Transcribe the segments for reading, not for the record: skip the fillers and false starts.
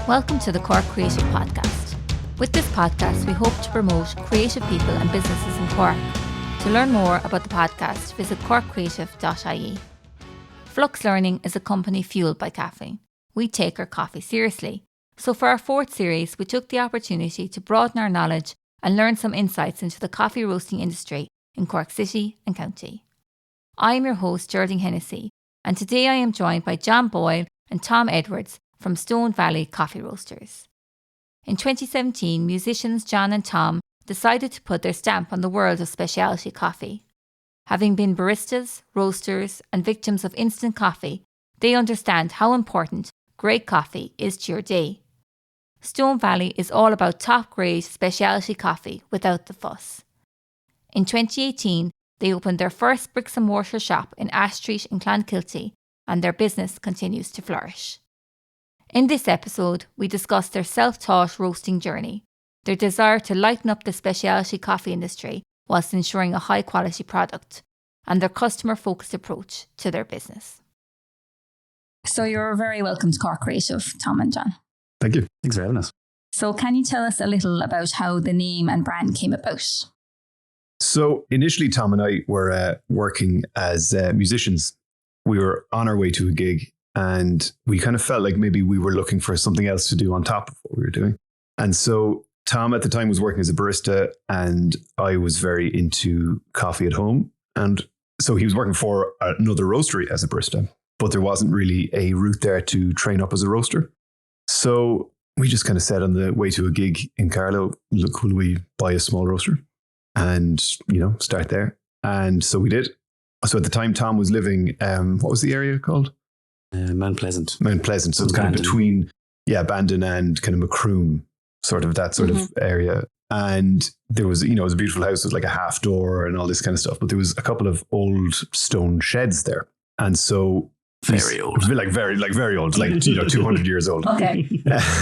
Welcome to the Cork Creative Podcast. With this podcast, we hope to promote creative people and businesses in Cork. To learn more about the podcast, visit corkcreative.ie. Flux Learning is a company fueled by caffeine. We take our coffee seriously. So for our fourth series, we took the opportunity to broaden our knowledge and learn some insights into the coffee roasting industry in Cork City and County. I am your host, Geraldine Hennessy, and today I am joined by John Boyle and Tom Edwards from Stone Valley Coffee Roasters. In 2017, musicians John and Tom decided to put their stamp on the world of specialty coffee. Having been baristas, roasters, and victims of instant coffee, they understand how important great coffee is to your day. Stone Valley is all about top-grade specialty coffee without the fuss. In 2018, they opened their first bricks-and-mortar shop in Ash Street in Clonakilty, and their business continues to flourish. In this episode, we discuss their self-taught roasting journey, their desire to lighten up the specialty coffee industry whilst ensuring a high-quality product, and their customer-focused approach to their business. So you're very welcome to Cork Creative, Tom and John. Thank you. Thanks for having us. So can you tell us a little about how the name and brand came about? So initially, Tom and I were working as musicians. We were on our way to a gig and we kind of felt like maybe we were looking for something else to do on top of what we were doing. And so Tom at the time was working as a barista and I was very into coffee at home. And so he was working for another roastery as a barista, but there wasn't really a route there to train up as a roaster. So we just kind of said on the way to a gig in Carlow, look, will we buy a small roaster and, start there? And so we did. So at the time, Tom was living, what was the area called? Mount Pleasant. Mount Pleasant. So it's kind of between, Bandon and kind of Macroom, sort of that sort of area. And there was, it was a beautiful house with like a half door and all this kind of stuff. But there was a couple of old stone sheds there. And so very old, very old, like 200 years old. Okay.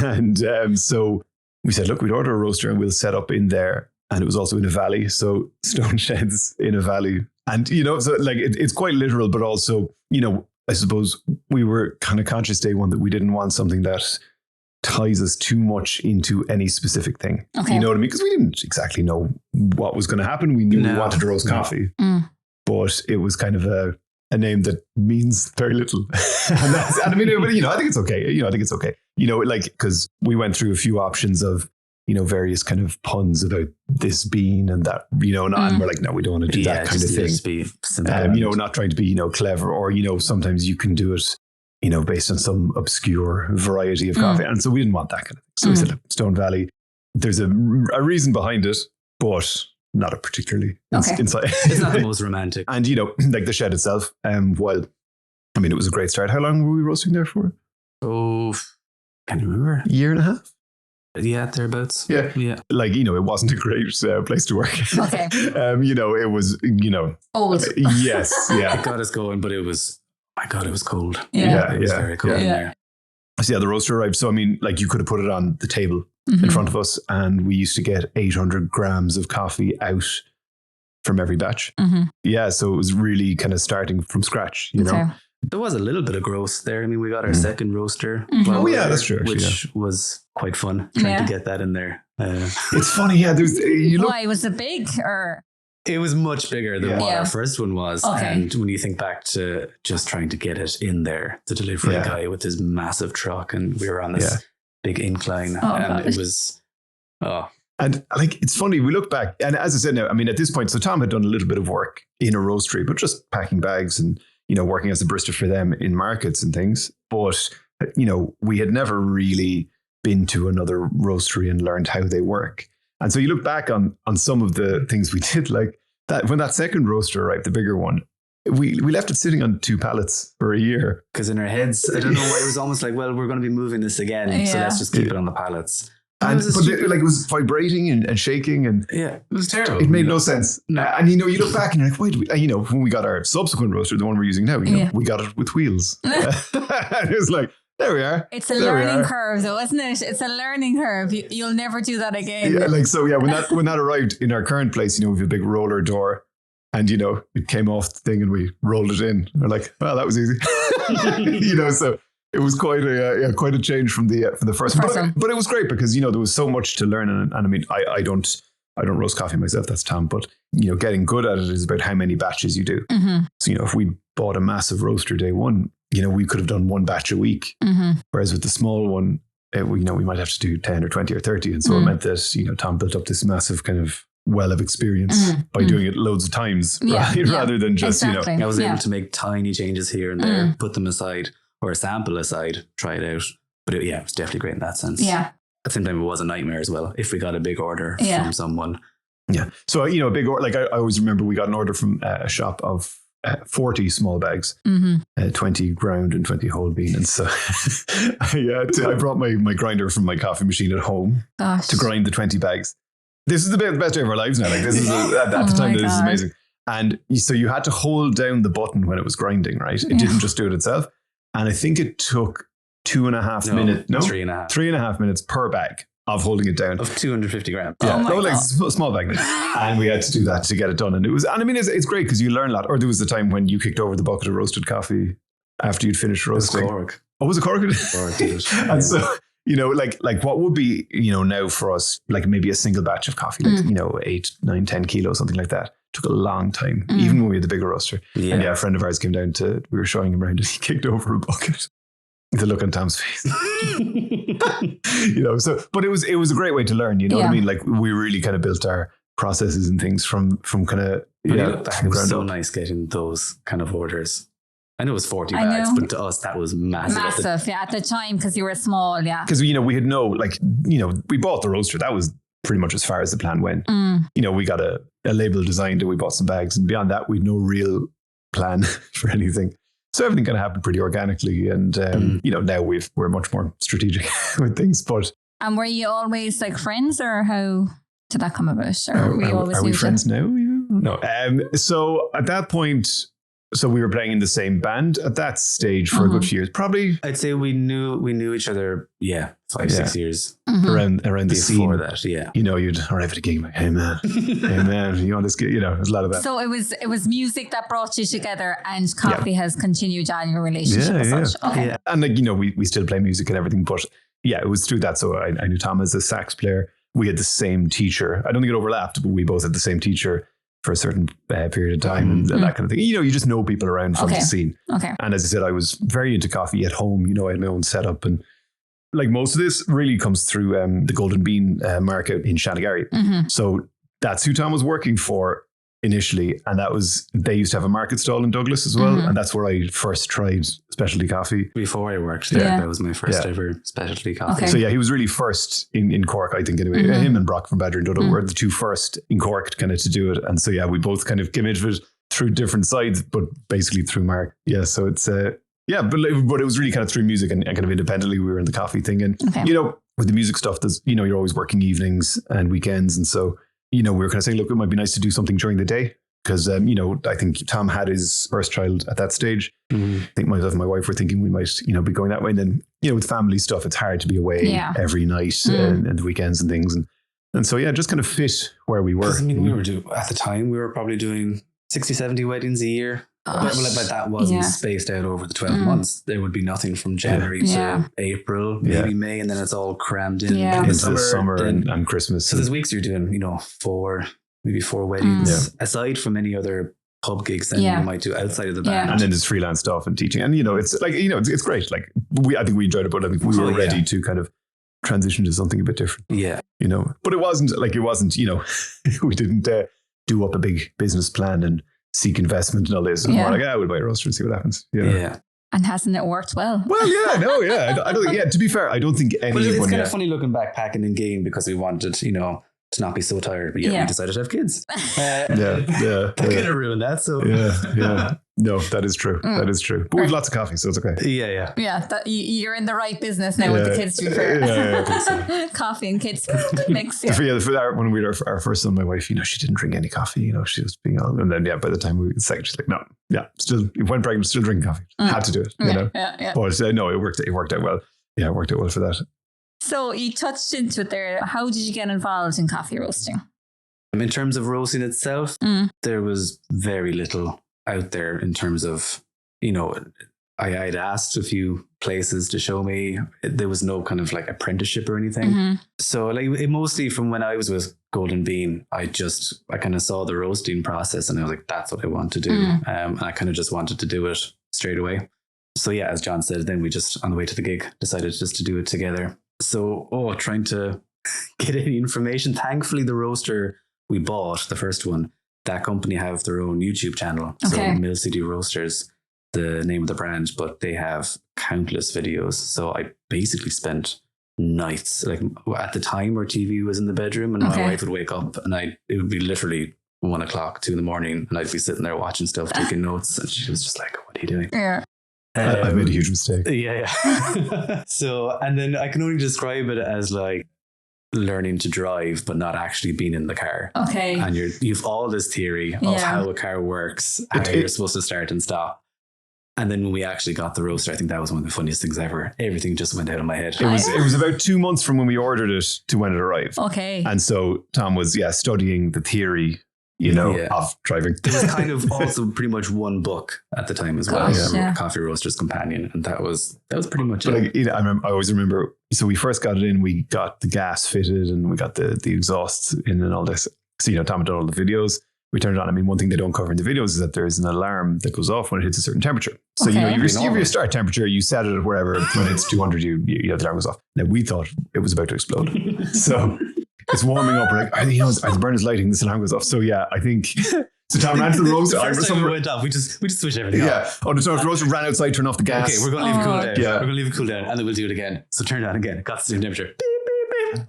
And so we said, look, we'd order a roaster and we'll set up in there. And it was also in a valley, so stone sheds in a valley. And so like it's quite literal, but also I suppose we were kind of conscious day one that we didn't want something that ties us too much into any specific thing. Okay. You know what I mean? Because we didn't exactly know what was going to happen. We knew we wanted to roast coffee, but it was kind of a name that means very little. and I think it's okay. I think it's okay. Because we went through a few options of, various kind of puns about this bean and that, and we're like, no, we don't want to do that kind of thing. Just be simple not trying to be, clever or, sometimes you can do it, based on some obscure variety of coffee. And so we didn't want that kind of thing. So we said, look, Stone Valley, there's a reason behind it, but not a particularly inside. It's not the most romantic. And, like the shed itself, it was a great start. How long were we roasting there for? Oh, can't remember. A year and a half? Yeah, thereabouts. Yeah. Like, it wasn't a great place to work. Okay. It was, old. Yes. Yeah. It got us going, but it was, my God, it was cold. Yeah. It was very cold in there. So the roaster arrived. So, you could have put it on the table in front of us and we used to get 800 grams of coffee out from every batch. Yeah. So it was really kind of starting from scratch, know. There was a little bit of growth there. We got our second roaster. That's true. Actually, which was quite fun trying to get that in there. It's funny. Yeah. Why? Was it big or? It was much bigger than what our first one was. Okay. And when you think back to just trying to get it in there, the delivery guy with his massive truck and we were on this big incline it was, And it's funny, we look back and as I said now, at this point, so Tom had done a little bit of work in a roastery, but just packing bags and, working as a barista for them in markets and things. But, we had never really been to another roastery and learned how they work. And so you look back on some of the things we did, like that when that second roaster arrived, the bigger one, we left it sitting on 2 pallets for a year. Because in our heads, I don't know why, it was almost like, well, we're going to be moving this again. So let's just keep it on the pallets. It was vibrating and shaking and it was terrible. It made no sense. No. And you look back and you're like, why do we, when we got our subsequent roaster, the one we're using now, we got it with wheels. It was like, there we are. It's a learning curve though, isn't it? It's a learning curve. You'll never do that again. Yeah, when that arrived in our current place, we have a big roller door and, it came off the thing and we rolled it in. We're like, well, that was easy. So it was quite a change from the first one. But it was great because there was so much to learn, and I mean I don't roast coffee myself. That's Tom, but getting good at it is about how many batches you do. Mm-hmm. So if we bought a massive roaster day one, we could have done one batch a week, whereas with the small one, we might have to do 10 or 20 or 30, and so it meant that Tom built up this massive kind of well of experience by doing it loads of times, rather than just exactly. I was able to make tiny changes here and there, put them aside or a sample aside, try it out. But it was definitely great in that sense. Yeah. At the same time, it was a nightmare as well if we got a big order from someone. Yeah. So a big order, like I always remember we got an order from a shop of 40 small bags, 20 ground and 20 whole bean. And so I brought my grinder from my coffee machine at home to grind the 20 bags. This is the best day of our lives now. Like this is at the time, this is amazing. And so you had to hold down the button when it was grinding, right? It didn't just do it itself. And I think it took 2.5 minutes. No, 3.5. 3.5 minutes per bag of holding it down. Of 250 grams. Yeah, like small bag. And we had to do that to get it done. And it's great because you learn a lot. Or there was the time when you kicked over the bucket of roasted coffee after you'd finished roasting. It was Cork. Oh, was it Cork? Cork did it. And so, like what would be, now for us, like maybe a single batch of coffee, like, 8, 9, 10 kilos, something like that. Took a long time, even when we had the bigger roaster. Yeah. And a friend of ours came down we were showing him around and he kicked over a bucket. The look on Tom's face. But it was a great way to learn, what I mean? Like we really kind of built our processes and things from kind of, it was so nice getting those kind of orders. I know it was 40 bags, but to us, that was massive. Massive, at the time, because you were small, Because, we had we bought the roaster. That was pretty much as far as the plan went. We got a label designed and we bought some bags. And beyond that, we had no real plan for anything. So everything kind of happened pretty organically. And, now we're much more strategic with things. But and were you always like friends, or how did that come about? Or are we friends now? No. So at that point... So we were playing in the same band at that stage for a good few years. Probably, I'd say we knew each other. 5-6 years around the scene. Before that, you'd arrive at a gig like, hey man, you want this? There's a lot of that. So it was music that brought you together, and coffee has continued on your relationship. As such. Okay. Yeah. And we still play music and everything, but it was through that. So I knew Tom as a sax player. We had the same teacher. I don't think it overlapped, but we both had the same teacher for a certain period of time and that kind of thing. You just know people around from the scene. Okay. And as I said, I was very into coffee at home. I had my own setup, and like most of this really comes through the Golden Bean market in Shanagarry. So that's who Tom was working for initially. And they used to have a market stall in Douglas as well. And that's where I first tried specialty coffee. Before I worked there, that was my first ever specialty coffee. Okay. So he was really first in Cork, I think, anyway. Him and Brock from Badger and Dodo were the two first in Cork kind of to do it. And so, we both kind of came into it through different sides, but basically through Mark. Yeah, so it's, but it was really kind of through music and kind of independently we were in the coffee thing. And, with the music stuff, there's, you're always working evenings and weekends. And so, we were kind of saying, look, it might be nice to do something during the day. Because, I think Tom had his first child at that stage. I think myself and my wife were thinking we might, be going that way. And then, with family stuff, it's hard to be away every night and the weekends and things. And so, just kind of fit where we were. We were at the time, we were probably doing 60, 70 weddings a year. But that wasn't spaced out over the 12 months. There would be nothing from January to April, maybe May, and then it's all crammed in into the summer and Christmas. So there's weeks you're doing, 4 weddings, aside from any other pub gigs that you might do outside of the band. And then there's freelance stuff and teaching. And, it's like, it's great. Like I think we enjoyed it, but I think we were ready to kind of transition to something a bit different. Yeah. But it wasn't, we didn't do up a big business plan and seek investment and all this. It was more like, we'll buy a roaster and see what happens. Yeah. And hasn't it worked well? Well, I don't think, to be fair, I don't think anyone... Well, it's kind of funny looking back packing and gigging because we wanted, to not be so tired. But we decided to have kids. That kind of ruined that. So No, that is true. That is true. But we have lots of coffee, so it's okay. Yeah. You're in the right business now with the kids, to be fair. I think so. Coffee and kids mix. When we had our first son, my wife, she didn't drink any coffee. She was being all, and then by the time we were second, she's like, no, still went pregnant, still drinking coffee. Had to do it. But no, it worked out well. Yeah, it worked out well for that. So you touched into it there. How did you get involved in coffee roasting? In terms of roasting itself, there was very little out there in terms of, I'd asked a few places to show me. There was no kind of like apprenticeship or anything. So like it mostly from when I was with Golden Bean, I kind of saw the roasting process and I was like, that's what I want to do. And I kind of just wanted to do it straight away. So yeah, as John said, then we just on the way to the gig decided just to do it together. So trying to get any information. Thankfully, the roaster we bought, the first one, that company have their own YouTube channel. Okay. So Mill City Roasters, the name of the brand, but they have countless videos. So I basically spent nights, like at the time our TV was in the bedroom and my wife would wake up and it would be literally 1 o'clock, 2 a.m, and I'd be sitting there watching stuff, taking notes, and she was just like, what are you doing? Yeah. I made a huge mistake. Yeah. So, and then I can only describe it as like learning to drive, but not actually being in the car. Okay. And you've all this theory of how a car works, how you're supposed to start and stop. And then when we actually got the roaster, I think that was one of the funniest things ever. Everything just went out of my head. It was about 2 months from when we ordered it to when it arrived. Okay. And so Tom was, studying the theory, of driving. There was kind of also pretty much one book at the time as well. Coffee Roaster's Companion. And that was pretty much it. I always remember, so we first got it in, we got the gas fitted and we got the exhausts in and all this. So, Tom had done all the videos. We turned it on. I mean, one thing they don't cover in the videos is that there's an alarm that goes off when it hits a certain temperature. So, your start temperature, you set it at wherever, when it's 200, you the alarm goes off. Now, we thought it was about to explode. So it's warming up. We're like, the burner's lighting, this alarm goes off. So, I think... So Tom ran to the roaster. First time we went off, we just switched everything off. The roaster ran outside, turned off the gas. Okay, we're going to leave it cool down. Yeah. We're going to leave it cool down, and then we'll do it again. So turn it on again. Got the same temperature.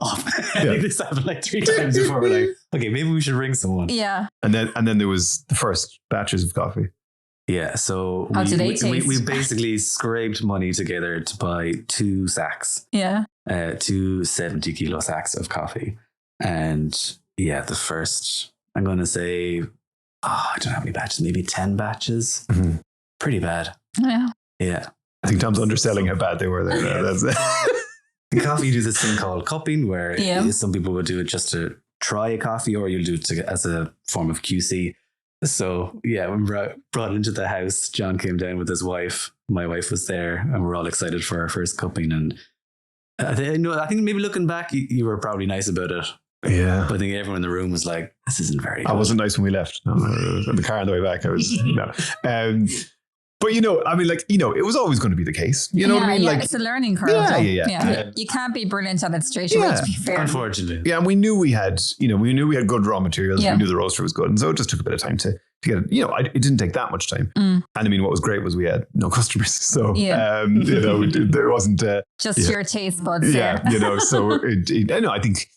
Off. I think this happened like 3 times before we're like, okay, maybe we should ring someone. Yeah. And then there was the first batches of coffee. Yeah. So how did they taste? We basically scraped money together to buy 2 sacks. Yeah. 2 70-kilo sacks of coffee. And the first, I'm going to say, I don't know how many batches, maybe 10 batches. Mm-hmm. Pretty bad. Yeah. Yeah. I think Tom's underselling how bad they were there. That's it. In coffee, you do this thing called cupping, where some people would do it just to try a coffee, or you'll do it as a form of QC. So, when we brought it into the house, John came down with his wife. My wife was there, and we're all excited for our first cupping. And I think maybe looking back, you were probably nice about it. Yeah. But I think everyone in the room was like, this isn't very good. I wasn't nice when we left. No, in the car on the way back, I was, no. But, it was always going to be the case. You know what I mean? Like, it's a learning curve. Yeah. You can't be brilliant at it straight away, to be fair. Unfortunately. Yeah, and we knew we had good raw materials. Yeah. We knew the roaster was good. And so it just took a bit of time to get it. It didn't take that much time. And what was great was we had no customers. So, there wasn't... just your taste buds. Yeah, so I think...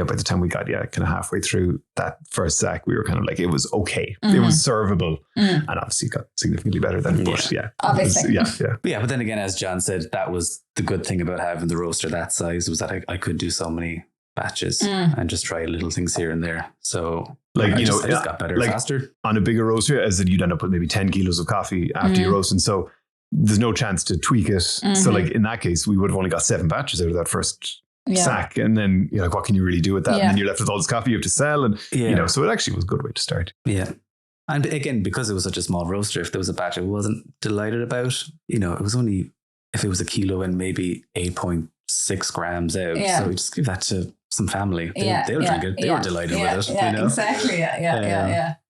by the time we got kind of halfway through that first sack, we were kind of like, it was okay. It was servable. And obviously it got significantly better then. But obviously. But then again, as John said, that was the good thing about having the roaster that size, was that I could do so many batches and just try little things here and there. So I just got better faster. On a bigger roaster, as in you'd end up with maybe 10 kilos of coffee after you roast. And so there's no chance to tweak it. So in that case, we would have only got 7 batches out of that first sack, and then what can you really do with that? And then you're left with all this coffee you have to sell, and so it actually was a good way to start. And again, because it was such a small roaster, if there was a batch I wasn't delighted about, it was only, if it was a kilo and maybe 8.6 grams out, so we just give that to some family. They'll drink it. They were delighted with it. Exactly.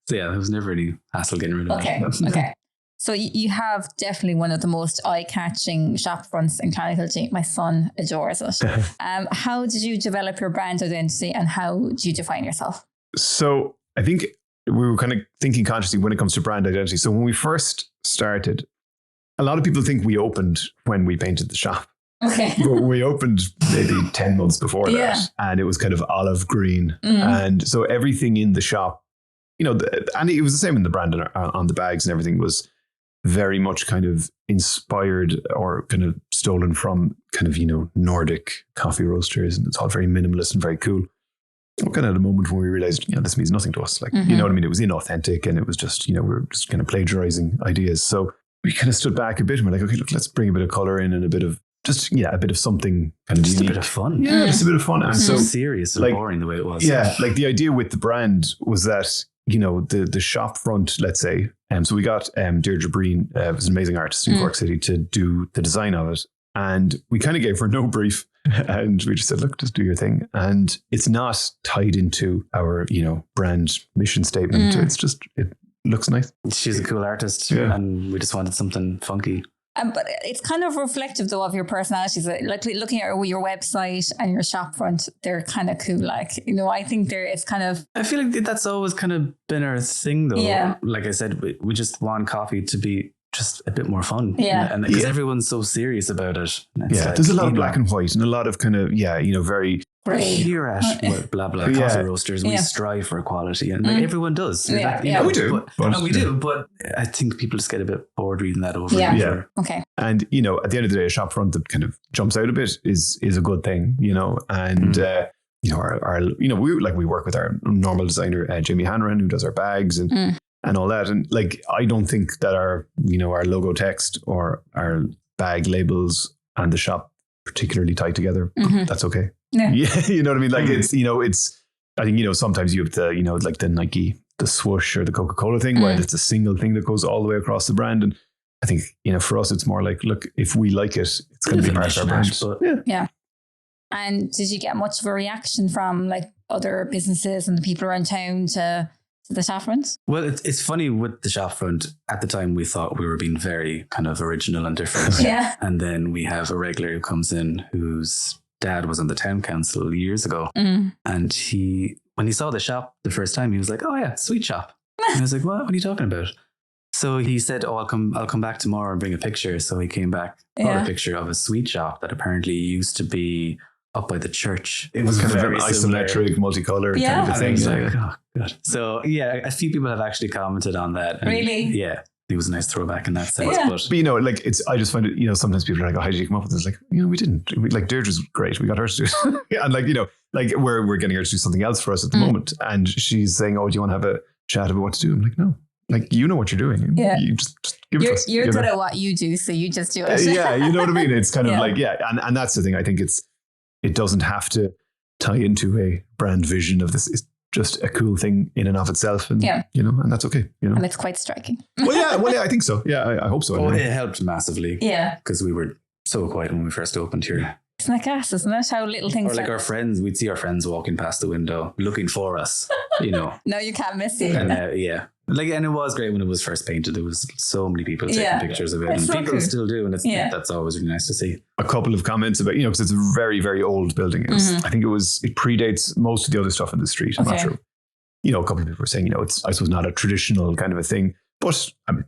So there was never any hassle getting rid of it. Okay. So you have definitely one of the most eye-catching shop fronts in Clonakilty. My son adores it. How did you develop your brand identity, and how do you define yourself? So I think we were kind of thinking consciously when it comes to brand identity. So when we first started, a lot of people think we opened when we painted the shop. Okay. But we opened maybe 10 months before that, and it was kind of olive green. And so everything in the shop, and it was the same in the brand on the bags and everything was very much kind of inspired or kind of stolen from kind of, Nordic coffee roasters. And it's all very minimalist and very cool. We kind of had a moment when we realized, this means nothing to us. Like, you know what I mean? It was inauthentic, and it was just, we were just kind of plagiarizing ideas. So we kind of stood back a bit and we're like, okay, look, let's bring a bit of color in and a bit of a bit of something kind of just unique. A bit of fun. Yeah, just a bit of fun. And so serious and boring the way it was. Yeah, like the idea with the brand was that, the shop front, let's say. So we got Deirdre Breen, was an amazing artist in Cork City, to do the design of it. And we kind of gave her no brief. And we just said, look, just do your thing. And it's not tied into our, brand mission statement. It's just, it looks nice. She's a cool artist. Yeah. And we just wanted something funky. But it's kind of reflective, though, of your personalities. Like looking at your website and your shop front, they're kind of cool. Like, I think it's kind of... I feel like that's always kind of been our thing, though. Yeah. Like I said, we just want coffee to be just a bit more fun. Yeah. And because everyone's so serious about it. Yeah, there's a lot of black and white and a lot of kind of, very... Here at blah blah coffee roasters, we strive for equality, and like everyone does. We do, but I think people just get a bit bored reading that over. Yeah. Okay. And at the end of the day, a shop front that kind of jumps out a bit is a good thing, and our we work with our normal designer Jamie Hanrahan, who does our bags and all that, and like I don't think that our logo text or our bag labels and the shop particularly tied together. That's okay. Yeah. You know what I mean? Like it's I think, sometimes you have the, like the Nike, the swoosh or the Coca-Cola thing where it's a single thing that goes all the way across the brand. And I think, for us, it's more like, look, if we like it, it's going to be part of our brand. Yeah. And did you get much of a reaction from like other businesses and the people around town to the shop front? Well, it's funny with the shop front. At the time, we thought we were being very kind of original and different. Yeah. And then we have a regular who comes in whose dad was on the town council years ago. And when he saw the shop the first time, he was like, oh yeah, sweet shop. And I was like, what are you talking about? So he said, I'll come back tomorrow and bring a picture. So he came back, brought a picture of a sweet shop that apparently used to be up by the church. It was kind of an isometric, multicolored kind of a thing. Like, oh god. So a few people have actually commented on that. Really? Yeah. It was a nice throwback in that sense. Yeah. But like I just find it, sometimes people are like, oh, how did you come up with this? Like, we didn't. Like Deirdre's great. We got her to do it. And like, we're getting her to do something else for us at the moment. And she's saying, oh, do you want to have a chat about what to do? I'm like, no. Like, you know what you're doing. Yeah. You just give it to us. You're good at what you do, so you just do it. Yeah, you know what I mean? It's kind of like, and that's the thing. I think it doesn't have to tie into a brand vision of this. It's just a cool thing in and of itself. And, and that's okay. And it's quite striking. Well, yeah, I think so. Yeah, I hope so. Oh, it helped massively. Yeah. Because we were so quiet when we first opened here. Isn't that gas, isn't it? How little things or like our friends, we'd see our friends walking past the window looking for us, No, you can't miss it. And and it was great when it was first painted. There was so many people taking pictures of it, and people cool. Still do, and that's always really nice to see. A couple of comments about, because it's a very, very old building. I think it predates most of the other stuff in the street. I'm not sure. A couple of people were saying, it's, I suppose, not a traditional kind of a thing, but I mean,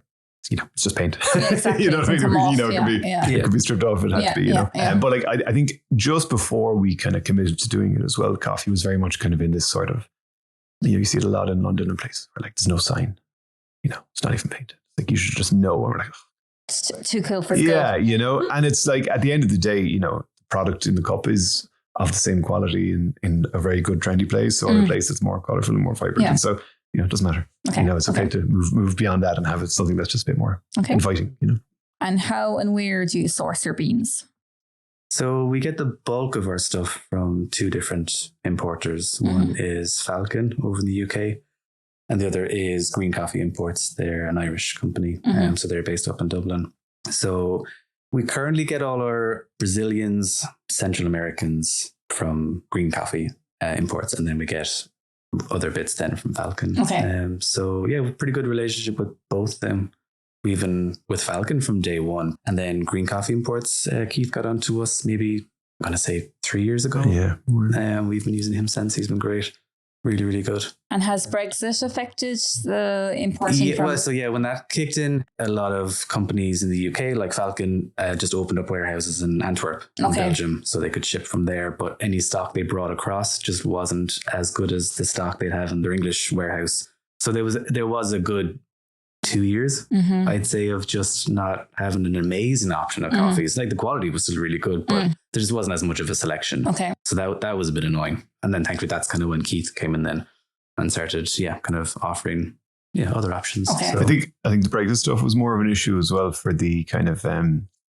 it's just paint. Yeah, exactly. What I mean? It could be stripped off. It had to be, But like, I think just before we kind of committed to doing it as well, coffee was very much kind of in this sort of, you see it a lot in London and places where like there's no sign, it's not even painted. Like you should just know. And we're like, it's too cool for school. Yeah, and it's like at the end of the day, the product in the cup is of the same quality in a very good trendy place or a place that's more colorful and more vibrant. And so, it doesn't matter. Okay. It's okay to move beyond that and have it something that's just a bit more inviting, And how and where do you source your beans? So we get the bulk of our stuff from two different importers. One is Falcon over in the UK, and the other is Green Coffee Imports. They're an Irish company, so they're based up in Dublin. So we currently get all our Brazilians, Central Americans from Green Coffee Imports, and then we get other bits then from Falcon. Okay. So we have a pretty good relationship with both of them. We've been with Falcon from day one, and then Green Coffee Imports, Keith got onto us maybe, I'm going to say 3 years ago. Yeah. We've been using him since. He's been great. Really, really good. And has Brexit affected the importing from? When that kicked in, a lot of companies in the UK, like Falcon, just opened up warehouses in Antwerp, in Belgium, so they could ship from there. But any stock they brought across just wasn't as good as the stock they'd have in their English warehouse. So there was a good 2 years, I'd say, of just not having an amazing option of coffees. Like the quality was still really good, but there just wasn't as much of a selection. Okay. So that was a bit annoying. And then thankfully that's kind of when Keith came in then and started, kind of offering other options. Okay. So I think the Brexit stuff was more of an issue as well for the kind of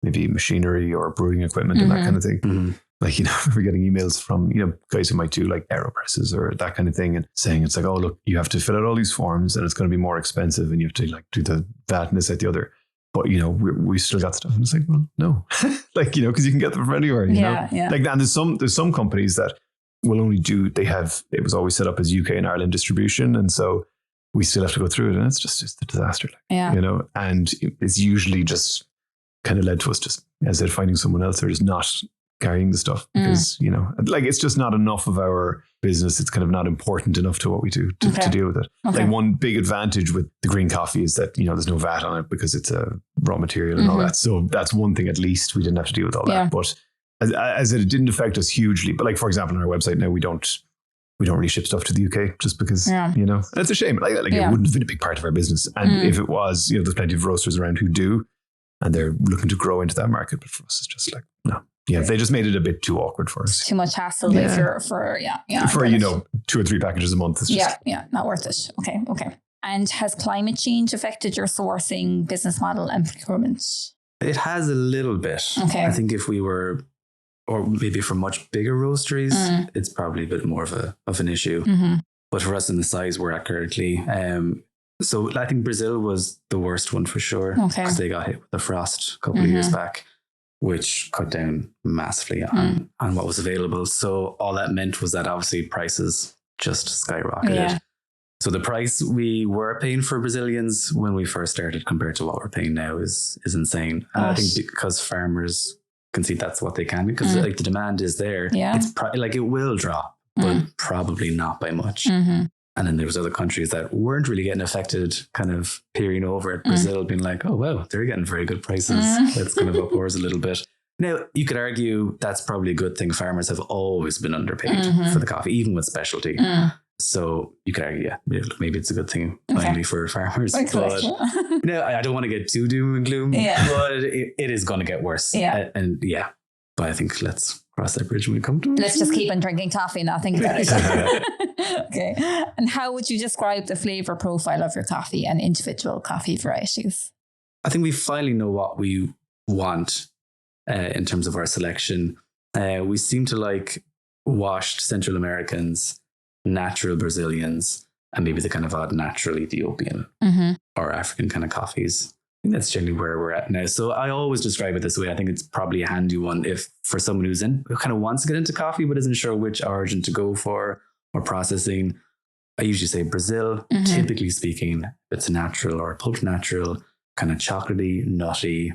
maybe machinery or brewing equipment and that kind of thing. Like, we're getting emails from, guys who might do like AeroPresses or that kind of thing and saying it's like, oh, look, you have to fill out all these forms and it's going to be more expensive and you have to like do the that and this, that, the other. But, we still got stuff. And it's like, well, no, like, because you can get them from anywhere, you know? Yeah. Like, and there's some companies that will only it was always set up as UK and Ireland distribution. And so we still have to go through it. And it's a disaster. Like, and it's usually just kind of led to us just, as I said, finding someone else or just not carrying the stuff because, like it's just not enough of our business. It's kind of not important enough to what we do to deal with it. Okay. Like one big advantage with the green coffee is that, there's no VAT on it because it's a raw material and all that. So that's one thing, at least we didn't have to deal with all that. But as it didn't affect us hugely. But like, for example, on our website now, we don't really ship stuff to the UK just because, and it's a shame. Like it wouldn't have been a big part of our business. And if it was, there's plenty of roasters around who do, and they're looking to grow into that market. But for us, it's just like, no. Yeah, they just made it a bit too awkward for us. Too much hassle for 2 or 3 packages a month. It's just, not worth it. Okay. And has climate change affected your sourcing, business model and procurement? It has a little bit. Okay. I think if we were, or maybe for much bigger roasteries, it's probably a bit more of an issue. Mm-hmm. But for us in the size we're at currently, so I think Brazil was the worst one for sure. Okay. Because they got hit with the frost a couple of years back, which cut down massively on what was available. So all that meant was that obviously prices just skyrocketed. Yeah. So the price we were paying for Brazilians when we first started compared to what we're paying now is insane. And I think because farmers can see that's what they can, because like the demand is there. Yeah. It's like it will drop, but probably not by much. And then there was other countries that weren't really getting affected, kind of peering over at Brazil, being like, oh, wow, they're getting very good prices. Let's kind of up ours a little bit. Now, you could argue that's probably a good thing. Farmers have always been underpaid for the coffee, even with specialty. So you could argue, maybe it's a good thing finally for farmers. But I don't want to get too doom and gloom, but it is going to get worse. Yeah. But I think let's cross that bridge when we come to it. Let's just keep on drinking coffee and not think about it. Okay. And how would you describe the flavor profile of your coffee and individual coffee varieties? I think we finally know what we want in terms of our selection. We seem to like washed Central Americans, natural Brazilians, and maybe the kind of odd natural Ethiopian or African kind of coffees. I think that's generally where we're at now. So I always describe it this way. I think it's probably a handy one if for someone who kind of wants to get into coffee but isn't sure which origin to go for or processing. I usually say Brazil, typically speaking, it's natural or pulp natural, kind of chocolatey, nutty,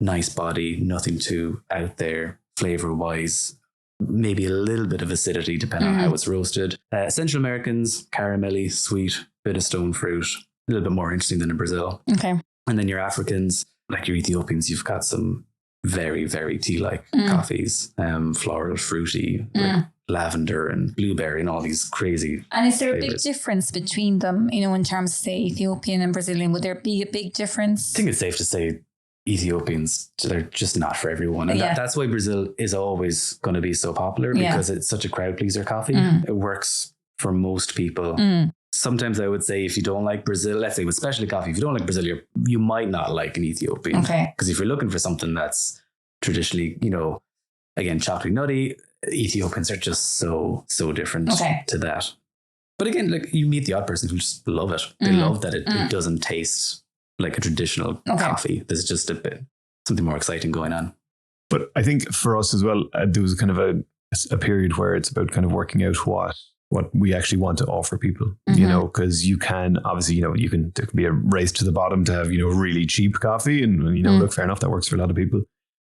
nice body, nothing too out there flavor wise. Maybe a little bit of acidity depending on how it's roasted. Central Americans, caramelly, sweet, bit of stone fruit, a little bit more interesting than in Brazil. Okay. And then your Africans, like your Ethiopians, you've got some very, very tea-like coffees, floral, fruity, like lavender and blueberry and all these crazy. And is there flavors. a big difference between them, in terms of, say, Ethiopian and Brazilian? Would there be a big difference? I think it's safe to say Ethiopians, they're just not for everyone. And that's why Brazil is always going to be so popular because it's such a crowd pleaser coffee. It works for most people. Sometimes I would say if you don't like Brazil, let's say with specialty coffee, if you don't like Brazil, you might not like an Ethiopian. Okay. Because if you're looking for something that's traditionally, again, chocolatey nutty, Ethiopians are just so different to that. But again, like you meet the odd person who just love it. They love that it doesn't taste like a traditional coffee. There's just a bit something more exciting going on. But I think for us as well, there was kind of a period where it's about kind of working out what we actually want to offer people, because you can obviously, there can be a race to the bottom to have, really cheap coffee and, look, fair enough, that works for a lot of people.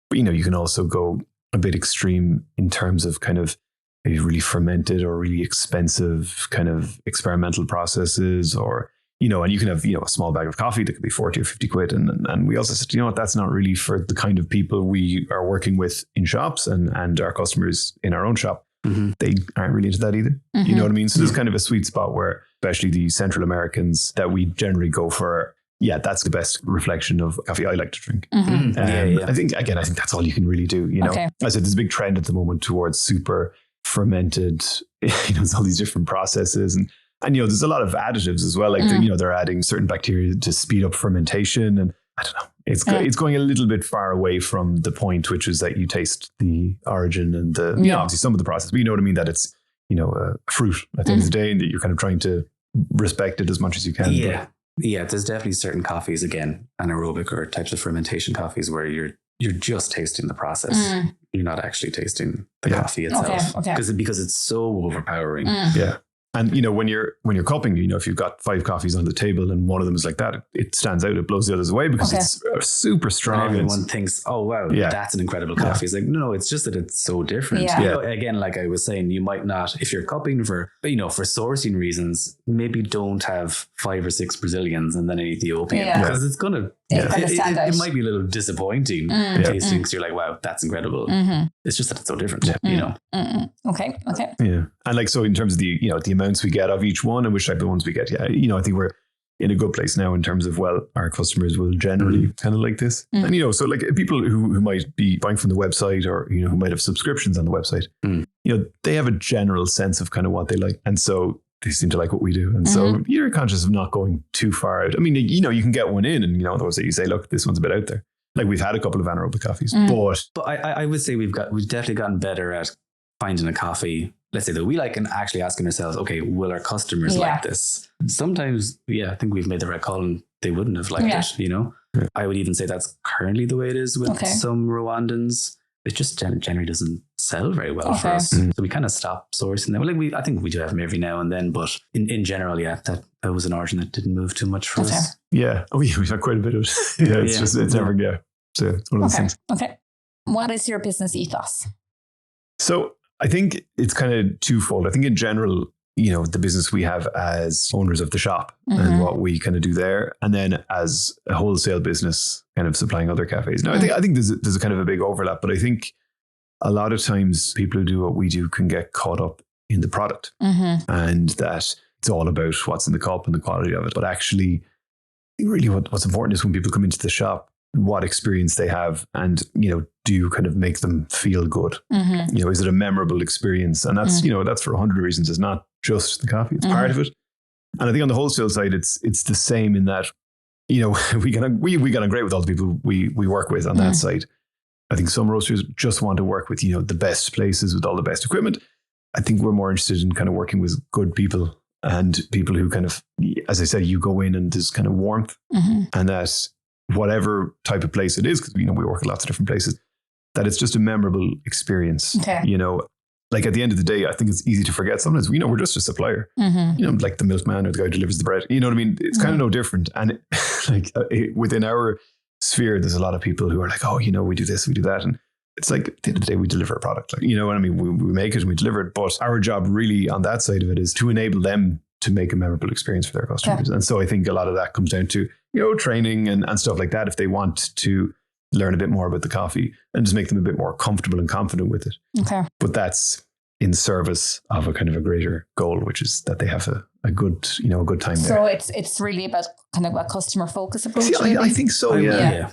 But, you can also go a bit extreme in terms of kind of maybe really fermented or really expensive kind of experimental processes or, and you can have, a small bag of coffee that could be 40 or 50 quid. And we also said, that's not really for the kind of people we are working with in shops and our customers in our own shop. They aren't really into that either. You know what I mean? So there's kind of a sweet spot where, especially the Central Americans that we generally go for, that's the best reflection of coffee I like to drink. I think that's all you can really do. I said there's a big trend at the moment towards super fermented, there's all these different processes and there's a lot of additives as well. Like, they're adding certain bacteria to speed up fermentation. And I don't know, It's going a little bit far away from the point, which is that you taste the origin and the obviously some of the process. But you know what I mean? That it's a fruit at the end of the day, and that you're kind of trying to respect it as much as you can. Yeah, there's definitely certain coffees, again, anaerobic or types of fermentation coffees, where you're just tasting the process. You're not actually tasting the coffee itself, because it's so overpowering. Yeah. And, when you're cupping, if you've got 5 coffees on the table and one of them is like that, it stands out, it blows the others away because it's super strong. And everyone thinks, oh, wow, that's an incredible coffee. It's like, no, it's just that it's so different. Yeah. Again, like I was saying, you might not, if you're cupping for sourcing reasons, maybe don't have 5 or 6 Brazilians and then an Ethiopian, because it's going to, it might be a little disappointing tasting, because you're like, wow, that's incredible. It's just that it's so different, Okay. Yeah. And like, so in terms of the amounts we get of each one and which type of ones we get, I think we're in a good place now in terms of, our customers will generally kind of like this. And, so like people who might be buying from the website or, who might have subscriptions on the website, they have a general sense of kind of what they like. And so they seem to like what we do. And so you're conscious of not going too far out. I mean, you can get one in and, those that you say, look, this one's a bit out there. Like we've had a couple of anaerobic coffees, but I would say we've definitely gotten better at finding a coffee, let's say, that we like, and actually asking ourselves, okay, will our customers like this? Sometimes, I think we've made the right call and they wouldn't have liked it, Yeah. I would even say that's currently the way it is with some Rwandans. It just generally doesn't sell very well for us. So we kind of stopped sourcing them. Like I think we do have them every now and then, but in general, that was an origin that didn't move too much for us. Yeah. Oh, we've had quite a bit of it. It's never, So it's one of those things. Okay. What is your business ethos? So I think it's kind of twofold. I think in general, the business we have as owners of the shop and what we kind of do there, and then as a wholesale business kind of supplying other cafes. Now, I think there's a kind of a big overlap, but I think a lot of times people who do what we do can get caught up in the product and that it's all about what's in the cup and the quality of it. But actually, really what's important is when people come into the shop, what experience they have, and do you kind of make them feel good? Is it a memorable experience? And that's that's for 100 reasons. It's not just the coffee; it's part of it. And I think on the wholesale side, it's the same in that we get on great with all the people we work with on that side. I think some roasters just want to work with the best places with all the best equipment. I think we're more interested in kind of working with good people and people who kind of, as I said, you go in and there's kind of warmth, and that whatever type of place it is, because we work at lots of different places, that it's just a memorable experience. Like at the end of the day, I think it's easy to forget sometimes, we're just a supplier, like the milkman or the guy who delivers the bread, you know what I mean? It's kind of no different. And within our sphere, there's a lot of people who are like, oh, we do this, we do that. And it's like, at the end of the day, we deliver a product. Like, what I mean? We make it and we deliver it. But our job really on that side of it is to enable them to make a memorable experience for their customers. And so I think a lot of that comes down to, training and stuff like that, if they want to learn a bit more about the coffee and just make them a bit more comfortable and confident with it. Okay. But that's in service of a kind of a greater goal, which is that they have a good time there. So it's really about kind of a customer focus approach. See, I think so. Yeah.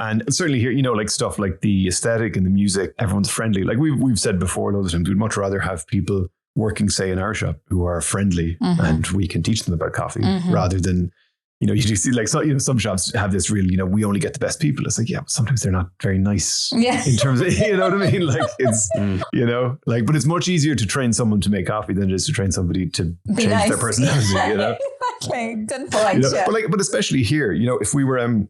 And certainly here, like stuff like the aesthetic and the music, everyone's friendly. Like we've said before loads of times, we'd much rather have people working, say, in our shop who are friendly and we can teach them about coffee rather than, you do see like, some shops have this real, we only get the best people. It's like, but sometimes they're not very nice in terms of, you know what I mean? Like it's, but it's much easier to train someone to make coffee than it is to train somebody to change their personality, Exactly. Good point. But especially here, if we were, in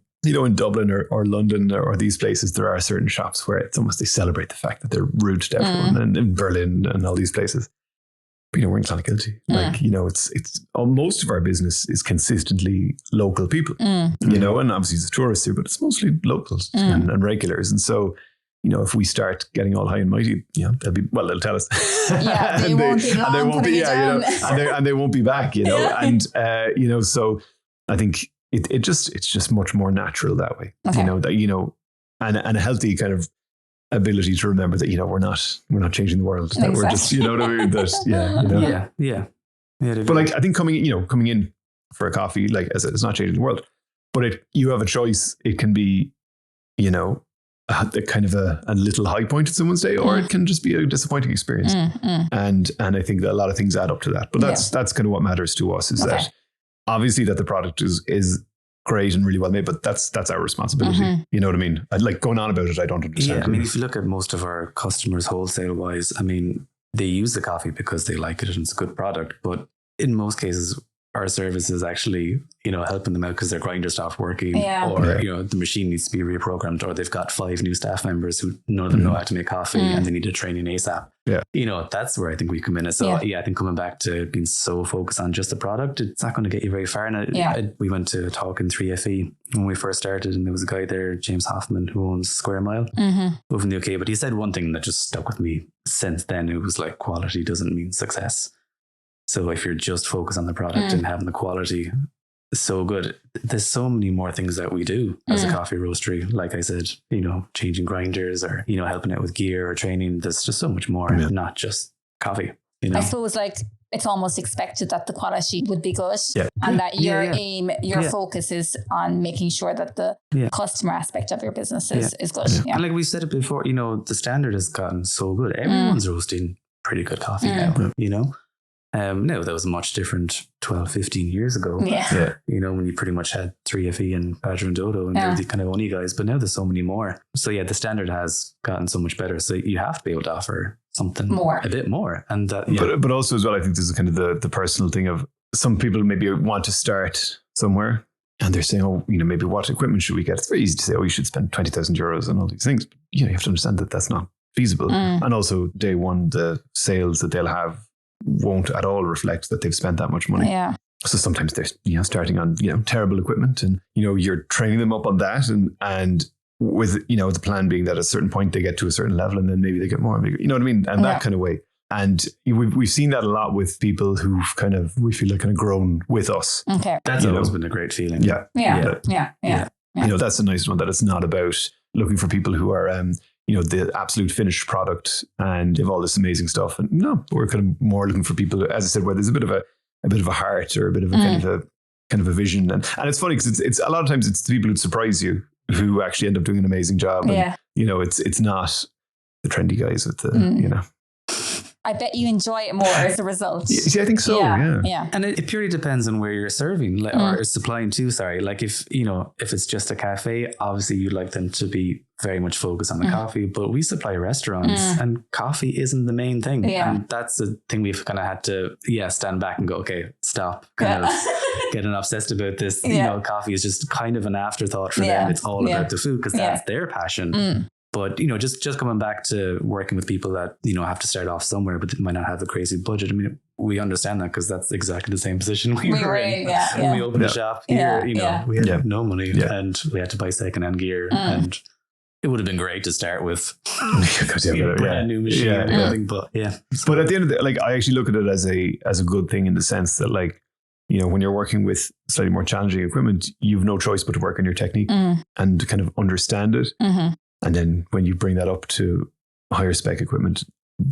Dublin or London or these places, there are certain shops where it's almost, they celebrate the fact that they're rude to everyone, and in Berlin and all these places. But, we're in Clonakilty. Like, it's most of our business is consistently local people, and obviously there's tourists here, but it's mostly locals and regulars. And so, if we start getting all high and mighty, they'll tell us. They won't be long. They won't be, and they won't be back, and, so I think it's just much more natural that way, and a healthy kind of ability to remember that we're not changing the world. That we're just what I mean. That But like I think coming in for a coffee, like as it's not changing the world, but you have a choice. It can be kind of a little high point in someone's day, or it can just be a disappointing experience. And I think that a lot of things add up to that. But that's kind of what matters to us is that obviously that the product is great and really well made, but that's our responsibility. You know what I mean? I'd like going on about it. I don't understand. Yeah, I mean, if you look at most of our customers wholesale wise, I mean, they use the coffee because they like it and it's a good product. But in most cases, our service is actually, helping them out because their grinder stopped working, or the machine needs to be reprogrammed, or they've got 5 new staff members who none of them know how to make coffee and they need to train in ASAP. Yeah, that's where I think we come in. So I think coming back to being so focused on just the product, it's not going to get you very far. And we went to a talk in 3FE when we first started, and there was a guy there, James Hoffman, who owns Square Mile over in the UK. But he said one thing that just stuck with me since then. It was like, quality doesn't mean success. So if you're just focused on the product and having the quality so good, there's so many more things that we do as a coffee roastery. Like I said, changing grinders or, helping out with gear or training. There's just so much more, not just coffee. I suppose it's almost expected that the quality would be good and that your focus is on making sure that the customer aspect of your business is good. Yeah. And like we said it before, the standard has gotten so good. Everyone's roasting pretty good coffee now, No, that was much different 12, 15 years ago. Yeah. When you pretty much had 3FE and Badger and Dodo and they're the kind of only guys, but now there's so many more. So the standard has gotten so much better. So you have to be able to offer something a bit more. And that, but also as well, I think this is kind of the personal thing of some people maybe want to start somewhere and they're saying, maybe what equipment should we get? It's very easy to say, you should spend 20,000 euros on all these things. But, you have to understand that that's not feasible. And also day one, the sales that they'll have won't at all reflect that they've spent that much money. Yeah. So sometimes they're starting on terrible equipment, and you're training them up on that, and with the plan being that at a certain point they get to a certain level, and then maybe they get more bigger. You know what I mean? And that kind of way. And we've seen that a lot with people who've we feel like kind of grown with us. Okay, that's always been a great feeling. Yeah. That's a nice one. That it's not about looking for people who are the absolute finished product and have all this amazing stuff. And no, we're kind of more looking for people, as I said, where there's a bit of a heart or a bit of a kind of a vision. And it's funny because it's a lot of times it's the people who surprise you who actually end up doing an amazing job. And, it's not the trendy guys with the, I bet you enjoy it more as a result. See, I think so. Yeah. And it purely depends on where you're serving or supplying to. Sorry, like if it's just a cafe, obviously you'd like them to be very much focused on the coffee. But we supply restaurants, and coffee isn't the main thing. Yeah. And that's the thing we've kind of had to stand back and go, okay, stop, kind of getting obsessed about this. Coffee is just kind of an afterthought for them. It's all about the food because that's their passion. But, just coming back to working with people that, have to start off somewhere, but might not have a crazy budget. I mean, we understand that because that's exactly the same position we were in. When we opened the shop here, we had no money and we had to buy secondhand gear. And it would have been great to start with a brand new machine or anything. But But at the end of the day, I actually look at it as a good thing in the sense that when you're working with slightly more challenging equipment, you've no choice but to work on your technique and to kind of understand it. And then when you bring that up to higher spec equipment,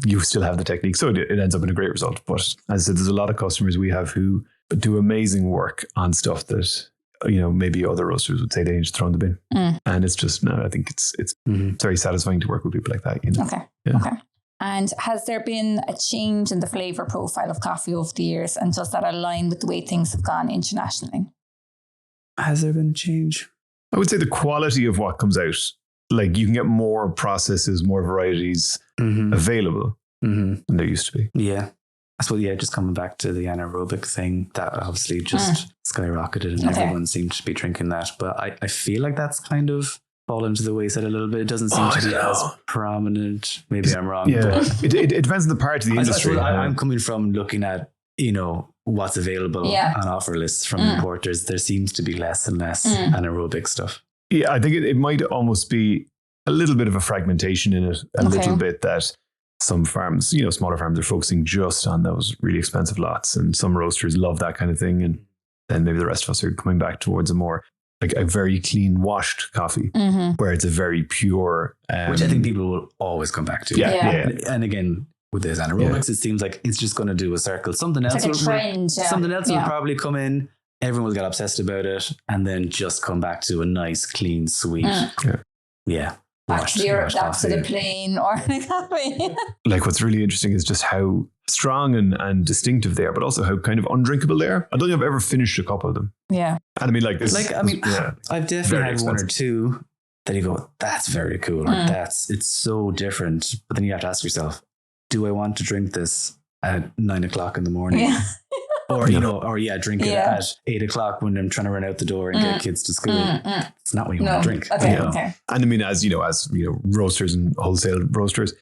you still have the technique. So it ends up in a great result. But as I said, there's a lot of customers we have who do amazing work on stuff that, maybe other roasters would say they just throw in the bin. And it's just, no, I think it's very satisfying to work with people like that. Okay. Okay. And has there been a change in the flavor profile of coffee over the years? And does that align with the way things have gone internationally? Has there been a change? I would say the quality of what comes out. Like you can get more processes, more varieties available than there used to be. Yeah. I suppose, just coming back to the anaerobic thing, that obviously just skyrocketed and everyone seemed to be drinking that. But I feel like that's kind of fallen to the wayside a little bit. It doesn't seem to be as prominent. Maybe I'm wrong. Yeah. But it depends on the part of the industry. I'm coming from looking at, what's available on offer lists from importers. There seems to be less and less anaerobic stuff. Yeah, I think it might almost be a little bit of a fragmentation in it, a little bit that some farms, smaller farms are focusing just on those really expensive lots, and some roasters love that kind of thing. And then maybe the rest of us are coming back towards a more like a very clean washed coffee where it's a very pure. Which I think people will always come back to. Yeah. And again, with this anaerobics, it seems like it's just going to do a circle. Something else will probably come in. Everyone will get obsessed about it and then just come back to a nice, clean, sweet. Yeah. actually you're opposite of plain organic coffee. Like what's really interesting is just how strong and distinctive they are, but also how kind of undrinkable they are. I don't think I've ever finished a cup of them. Yeah. And I mean, like this. I've definitely had one or two that you go, that's very cool. Or it's so different. But then you have to ask yourself, do I want to drink this at 9 o'clock in the morning? Yeah. Or, drink it at 8 o'clock when I'm trying to run out the door and get kids to school. It's not what you want to drink. Okay, okay. And I mean, as roasters and wholesale roasters,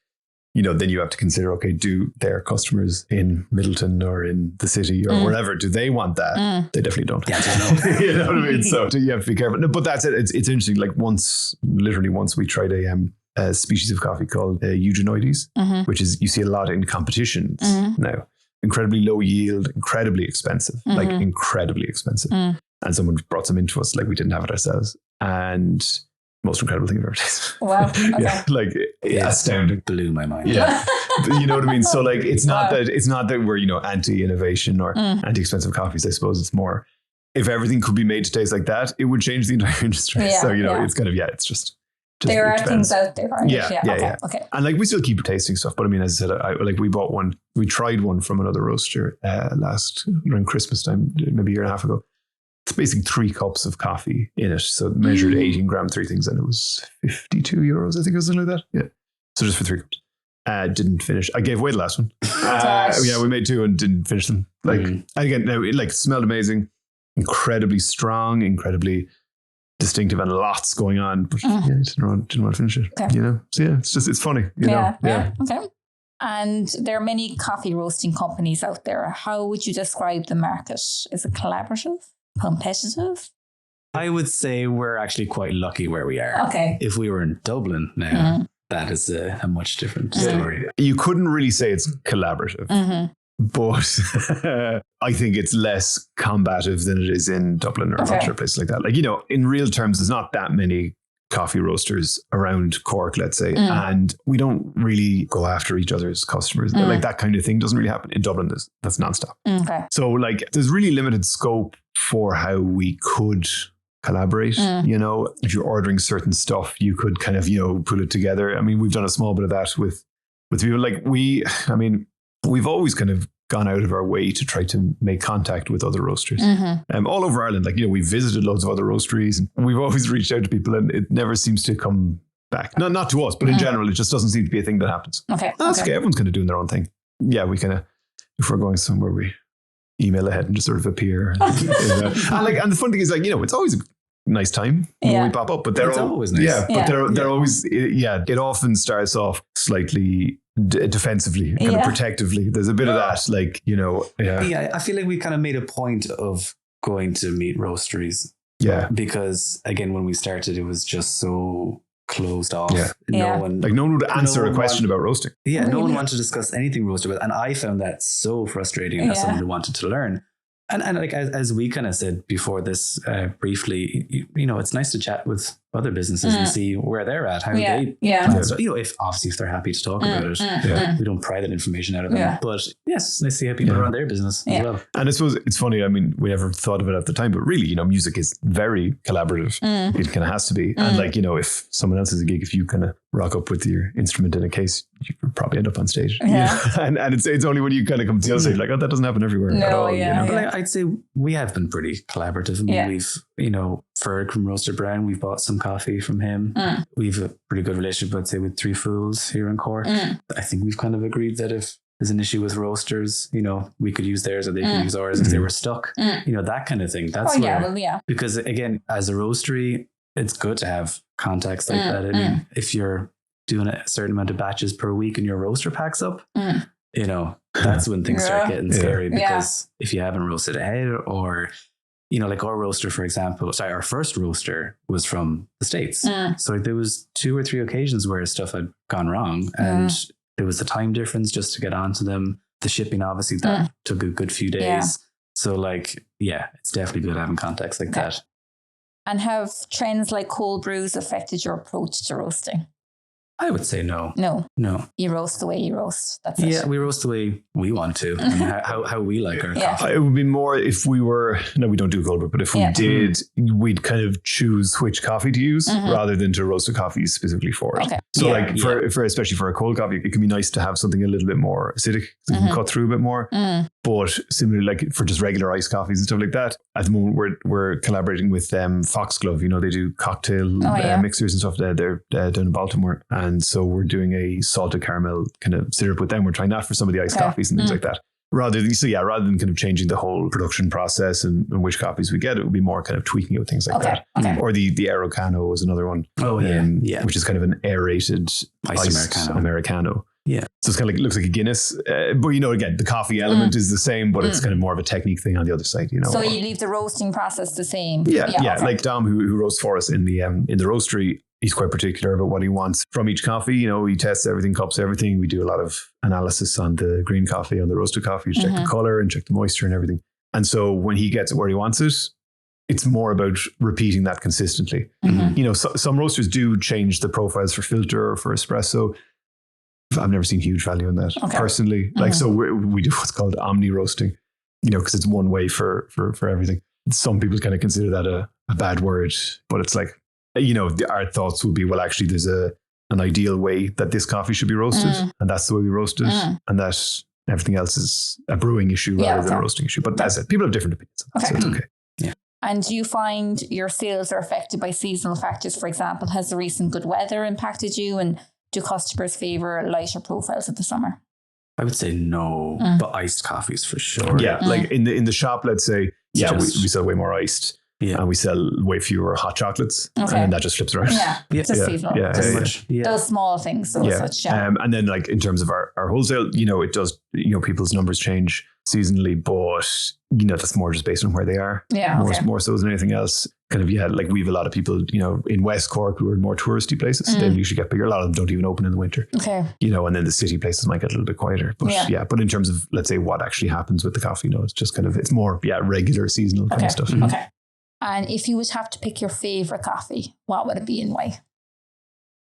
then you have to consider, okay, do their customers in Middleton or in the city or wherever, do they want that? They definitely don't. Yeah, I know. You know what I mean? So you have to be careful. No, but that's it. It's interesting. Like once we tried a species of coffee called Eugenoides, which is, you see a lot in competitions now. Incredibly low yield, incredibly expensive, like incredibly expensive. And someone brought some into us, like we didn't have it ourselves. And most incredible thing I've ever tasted. Wow. Okay. Yeah, like astounding. Blew my mind. Yeah. You know what I mean? So like, it's not that we're, anti-innovation or anti-expensive coffees. I suppose it's more, if everything could be made to taste like that, it would change the entire industry. Yeah, so, it's kind of, it's just there are things out there, right? Yeah. Okay. And like we still keep tasting stuff, but I mean, as I said, we tried one from another roaster around Christmas time, maybe a year and a half ago. It's basically 3 cups of coffee in it. So it measured 18 gram, 3 things, and it was €52, I think it was something like that. Yeah. So just for 3 cups. Didn't finish. I gave away the last one. We made 2 and didn't finish them. Like again, now it smelled amazing, incredibly strong, incredibly distinctive, and lots going on, but didn't want to finish it. Okay. So it's funny. Yeah. Okay. And there are many coffee roasting companies out there. How would you describe the market? Is it collaborative, competitive? I would say we're actually quite lucky where we are. Okay. If we were in Dublin now, that is a much different story. You couldn't really say it's collaborative. But I think it's less combative than it is in Dublin or a bunch of places like that. Like, in real terms, there's not that many coffee roasters around Cork, let's say, and we don't really go after each other's customers. Like that kind of thing doesn't really happen. In Dublin, that's nonstop. Okay. So like there's really limited scope for how we could collaborate. If you're ordering certain stuff, you could kind of, put it together. I mean, we've done a small bit of that with people. Like we've always kind of gone out of our way to try to make contact with other roasters all over Ireland. Like, we visited loads of other roasteries and we've always reached out to people and it never seems to come back. Not to us, but in general, it just doesn't seem to be a thing that happens. Okay. That's okay. Everyone's kind of doing their own thing. Yeah, we kind of, if we're going somewhere, we email ahead and just sort of appear. And the fun thing is it's always a nice time when we pop up, but they're always nice. Yeah, but they're always, it often starts off slightly defensively, kind of protectively. There's a bit of that, like, Yeah, I feel like we kind of made a point of going to meet roasteries. Yeah. Because again, when we started, it was just so closed off. Yeah. No one would answer a question about roasting. Yeah, no one wanted to discuss anything roasted about. And I found that so frustrating as someone who wanted to learn. And like as we kind of said before this briefly, it's nice to chat with other businesses and see where they're at, how they plan stuff. If they're happy to talk about it, we don't pry that information out of them. But yes, it's nice to see how people run their business as well. And I suppose it's funny. I mean, we never thought of it at the time, but really, music is very collaborative. It kind of has to be. And like, if someone else has a gig, if you kind of rock up with your instrument in a case, you could probably end up on stage. Yeah. And it's only when you kind of come to the other stage, like, that doesn't happen everywhere at all. But I'd say we have been pretty collaborative. I mean, we've, Ferg from Roaster Brown, we've bought some coffee from him. We've a pretty good relationship, I'd say, with Three Fools here in Cork. I think we've kind of agreed that if there's an issue with roasters, we could use theirs or they could use ours if they were stuck. That kind of thing. That's because again, as a roastery, it's good to have contacts like that. I mean, if you're doing a certain amount of batches per week and your roaster packs up, that's when things start getting scary because if you haven't roasted ahead or, like our roaster, for example, our first roaster was from the States. So like there was 2 or 3 occasions where stuff had gone wrong and there was the time difference just to get onto them. The shipping, obviously, that took a good few days. So like, it's definitely good having contacts like that. And have trends like cold brews affected your approach to roasting? I would say no. No. You roast the way you roast. That's it. Yeah, we roast the way we want to and how we like our coffee. It would be more if we were, no, we don't do cold brew, but if we did, we'd kind of choose which coffee to use rather than to roast a coffee specifically for it. Okay. So for especially for a cold coffee, it can be nice to have something a little bit more acidic. So you can cut through a bit more. But similarly, like for just regular iced coffees and stuff like that, at the moment we're collaborating with Foxglove. You know, they do cocktail mixers and stuff. They're down in Baltimore. And so we're doing a salted caramel kind of syrup with them. We're trying that for some of the iced coffees and things like that. Rather than kind of changing the whole production process and which coffees we get, it would be more kind of tweaking out things like that. Okay. Or the Aerocano is another one. Which is kind of an aerated iced Americano. Yeah. So it's kind of like, it looks like a Guinness, but you know, again, the coffee element is the same, but it's kind of more of a technique thing on the other side, you know. So you leave the roasting process the same. Yeah. Okay. Like Dom, who roasts for us in the roastery, he's quite particular about what he wants from each coffee. You know, he tests everything, cups everything. We do a lot of analysis on the green coffee, on the roasted coffee, to check the color and check the moisture and everything. And so when he gets it where he wants it, it's more about repeating that consistently. You know, some roasters do change the profiles for filter or for espresso. I've never seen huge value in that personally. Like, so we do what's called omni roasting, you know, because it's one way for everything. Some people kind of consider that a bad word, but it's like, you know, our thoughts would be, well, actually there's an ideal way that this coffee should be roasted and that's the way we roast it and that everything else is a brewing issue rather than a roasting issue. But that's it. People have different opinions. So it's okay. Yeah. And do you find your sales are affected by seasonal factors? For example, has the recent good weather impacted you, and do customers favour lighter profiles of the summer? I would say no, but iced coffees for sure. Yeah, like in the shop, let's say, we sell way more iced. Yeah. And we sell way fewer hot chocolates. Okay. And that just flips around. Yeah. Just seasonal. Those small things. And then like in terms of our wholesale, you know, it does, you know, people's numbers change seasonally, but you know, that's more just based on where they are. Yeah. More so than anything else. Kind of, like we have a lot of people, you know, in West Cork who are in more touristy places. They usually get bigger. A lot of them don't even open in the winter. Okay. You know, and then the city places might get a little bit quieter. But but in terms of, let's say, what actually happens with the coffee, you know, it's just kind of, it's more, regular seasonal kind of stuff. Okay. And if you would have to pick your favorite coffee, what would it be and why?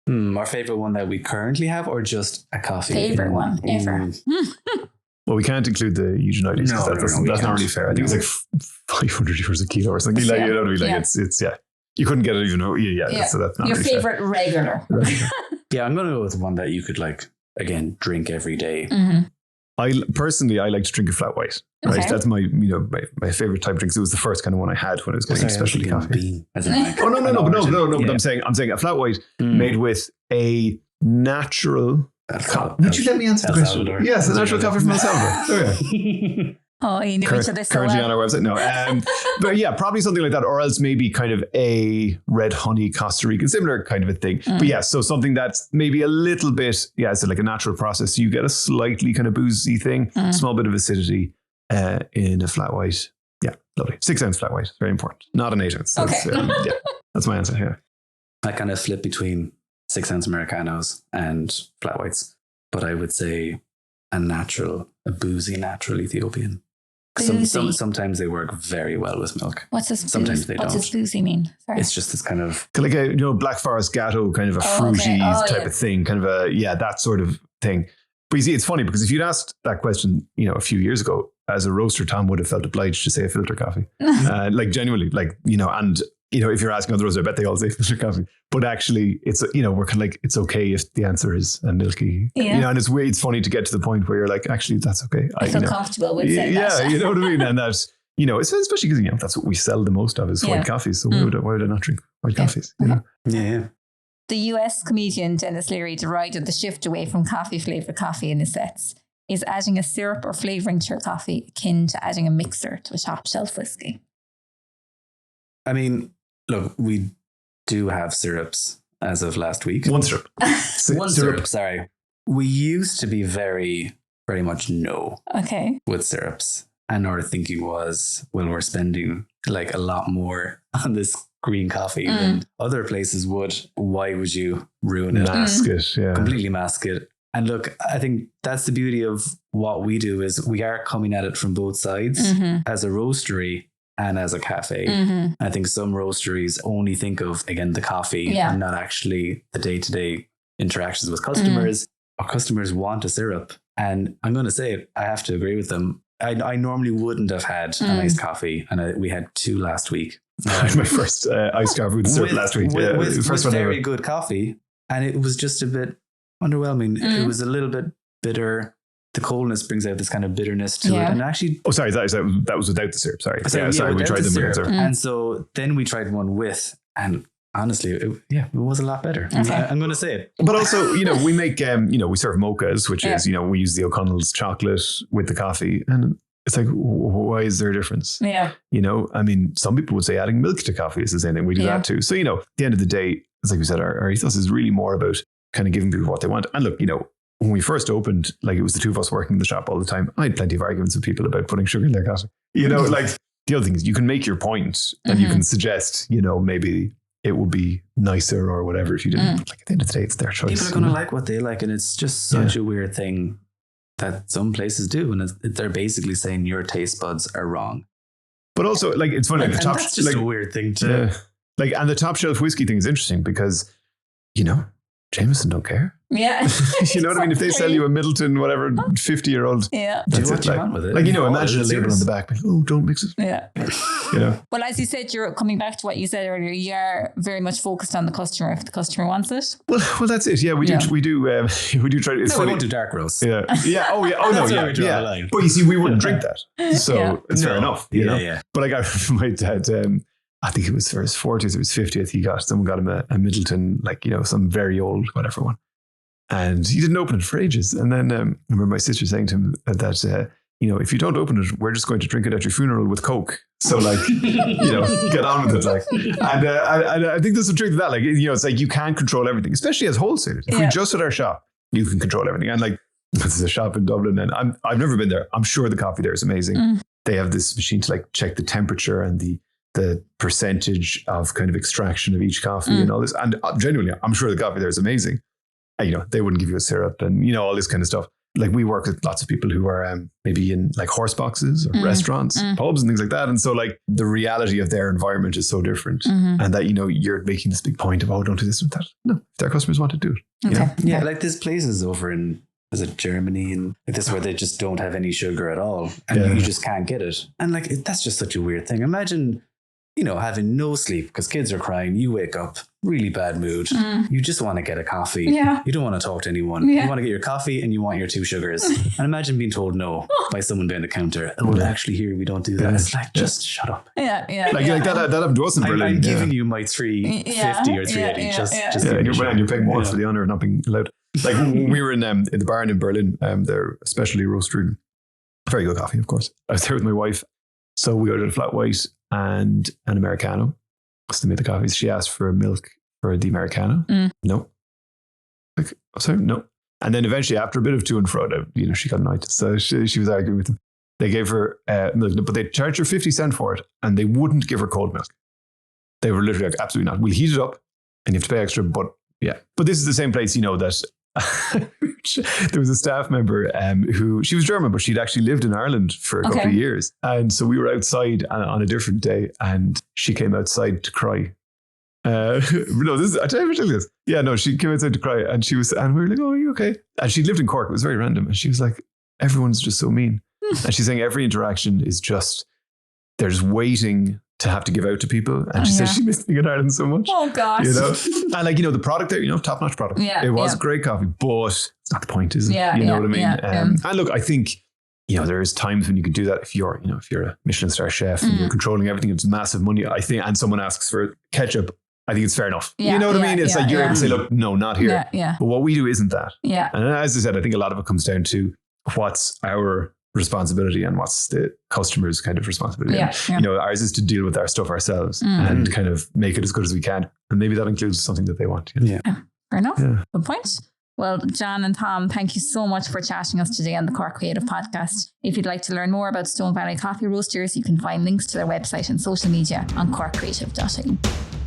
Our favorite one that we currently have, or just a coffee? Favorite one ever. Well, we can't include the Eugenioides because that's not really fair. I think it's like 500 euros a kilo or something. Like, you know what I mean? Like it's you couldn't get it even. So that's not your really favorite fair. regular. Yeah, I'm going to go with one that you could again drink every day. I personally like to drink a flat white. Right, that's my my favorite type of drink. It was the first kind of one I had when I was getting specialty coffee. No. But I'm saying a flat white made with a natural. Would you let me answer the question? Yes, a natural coffee from El Salvador. Oh, you knew each other so currently well. on our website. No, but yeah, probably something like that, or else maybe kind of a red honey Costa Rican, similar kind of a thing. But yeah, so something that's maybe a little bit, it's like a natural process. So you get a slightly kind of boozy thing, small bit of acidity in a flat white. Yeah, lovely. 6 ounce flat white, very important. Not an 8 ounce. That's my answer here. I kind of flip between 6 ounce Americanos and flat whites, but I would say a boozy natural Ethiopian. Sometimes they work very well with milk. What's this? Sometimes they don't. What's this boozy mean? Sorry. It's just this kind of like a Black Forest Gatto kind of a fruity type of thing, kind of that sort of thing. But you see, it's funny because if you'd asked that question, a few years ago, as a roaster, Tom would have felt obliged to say a filter coffee, like genuinely, and if you're asking other roasters, I bet they all say filter coffee. But actually, it's we're kind of like, it's okay if the answer is a milky, and it's weird. It's funny to get to the point where you're like, actually, that's okay. I feel comfortable with saying that. Yeah, you know what I mean? And that's, especially because, that's what we sell the most of is white coffees. So why would I not drink white coffees? Yeah. The US comedian Dennis Leary derided the shift away from coffee-flavoured coffee in his sets. Is adding a syrup or flavouring to your coffee akin to adding a mixer to a top shelf whiskey? I mean, look, we do have syrups as of last week. One syrup. Syrup, sorry. We used to be very, very much with syrups. And our thinking was, well, we're spending like a lot more on this green coffee than other places would. Why would you ruin it? Mask it, completely mask it. And look, I think that's the beauty of what we do is we are coming at it from both sides as a roastery and as a cafe. I think some roasteries only think of, again, the coffee and not actually the day-to-day interactions with customers. Our customers want a syrup. And I'm going to say it, I have to agree with them. I normally wouldn't have had an iced coffee, and we had 2 last week. My first iced coffee with syrup last week. With very good coffee. And it was just a bit underwhelming. It was a little bit bitter. The coldness brings out this kind of bitterness to it. And actually... Oh, sorry. That was without the syrup. Sorry. Sorry. We tried them with syrup. And so then we tried one with, and honestly, it was a lot better. Okay. I'm going to say it. But also, we make, we serve mochas, which is, we use the O'Connell's chocolate with the coffee. And it's like, why is there a difference? Yeah. I mean, some people would say adding milk to coffee is the same thing. We do that too. So, at the end of the day, it's like we said, our ethos is really more about kind of giving people what they want. And look, when we first opened, like it was the 2 of us working in the shop all the time. I had plenty of arguments with people about putting sugar in their coffee. Like the other thing is you can make your point and you can suggest, maybe it would be nicer or whatever if you didn't. But like at the end of the day, it's their choice. People are going to like what they like. And it's just such a weird thing that some places do. And they're basically saying your taste buds are wrong. But also, like, it's funny. Like, that's just a weird thing to... and the top shelf whiskey thing is interesting because, Jameson don't care. Yeah. You know what I mean? If they sell you a Middleton, whatever, 50-year-old. Yeah. Do what you want with it. Like, imagine a label on the back. Like, oh, don't mix it. Yeah. Well, as you said, you're coming back to what you said earlier. You are very much focused on the customer if the customer wants it. Well, that's it. Yeah, we do try to. It's funny. We won't do dark roast. Yeah. Yeah. Oh, yeah. Oh, no. Yeah. But you see, we wouldn't drink that. So it's fair enough. You know? Yeah. But I got from my dad, I think it was for his 40th or his 50th, someone got him a Middleton, like, some very old, whatever one. And he didn't open it for ages. And then I remember my sister saying to him that, if you don't open it, we're just going to drink it at your funeral with Coke. So like, get on with it. Like, and I think there's some truth to that. Like, it's like you can't control everything, especially as wholesalers. If we just at our shop, you can control everything. And like, this is a shop in Dublin and I've never been there. I'm sure the coffee there is amazing. They have this machine to like check the temperature and the percentage of kind of extraction of each coffee and all this. And genuinely, I'm sure the coffee there is amazing. They wouldn't give you a syrup and, all this kind of stuff. Like we work with lots of people who are maybe in like horse boxes or restaurants, pubs and things like that. And so like the reality of their environment is so different. And that, you're making this big point of, oh, don't do this with that. No, if their customers want to do it. Okay. Yeah, like there's places over in, is it Germany? And like this where they just don't have any sugar at all. And you just can't get it. And like, that's just such a weird thing. Imagine, having no sleep because kids are crying. You wake up, really bad mood. You just want to get a coffee. Yeah. You don't want to talk to anyone. Yeah. You want to get your coffee and you want your 2 sugars. And imagine being told no by someone behind the counter. Oh, well, actually here we don't do that. It's like, just shut up. Yeah. Like that happened to us in Berlin. I'm giving you my 350 or 380. Just and you're paying more for the honor of not being allowed. Like when we were in the barn in Berlin, they're especially roasting. Very good coffee, of course. I was there with my wife. So we ordered a flat white and an Americano. So they made the coffees. She asked for milk for the Americano. No. Like, sorry, no. And then eventually, after a bit of to and fro, she got annoyed. So she was arguing with them. They gave her milk, but they charged her 50 cents for it, and they wouldn't give her cold milk. They were literally like, absolutely not. We'll heat it up, and you have to pay extra. But yeah, but this is the same place, that. There was a staff member who, she was German, but she'd actually lived in Ireland for a couple of years. And so we were outside on a different day and she came outside to cry. I tell you this. Yeah, no, she came outside to cry and and we were like, oh, are you okay? And she lived in Cork. It was very random. And she was like, everyone's just so mean. And she's saying every interaction is just, they're just waiting to have to give out to people. And she says she missed being in Ireland so much. Oh gosh. And like, the product there, top-notch product. Yeah, it was great coffee, but it's not the point, is it? Yeah, you know what I mean? And look, I think, there's times when you can do that if you're a Michelin star chef and you're controlling everything, it's massive money, I think, and someone asks for ketchup, I think it's fair enough. Yeah, you know what I mean? It's like you're able to say, look, no, not here. But what we do isn't that. Yeah. And as I said, I think a lot of it comes down to what's our responsibility and what's the customer's kind of responsibility. Ours is to deal with our stuff ourselves and kind of make it as good as we can. And maybe that includes something that they want. Fair enough. Good point. Well, John and Tom, thank you so much for chatting us today on the Cork Creative Podcast. If you'd like to learn more about Stone Valley Coffee Roasters, you can find links to their website and social media on corkcreative.ie.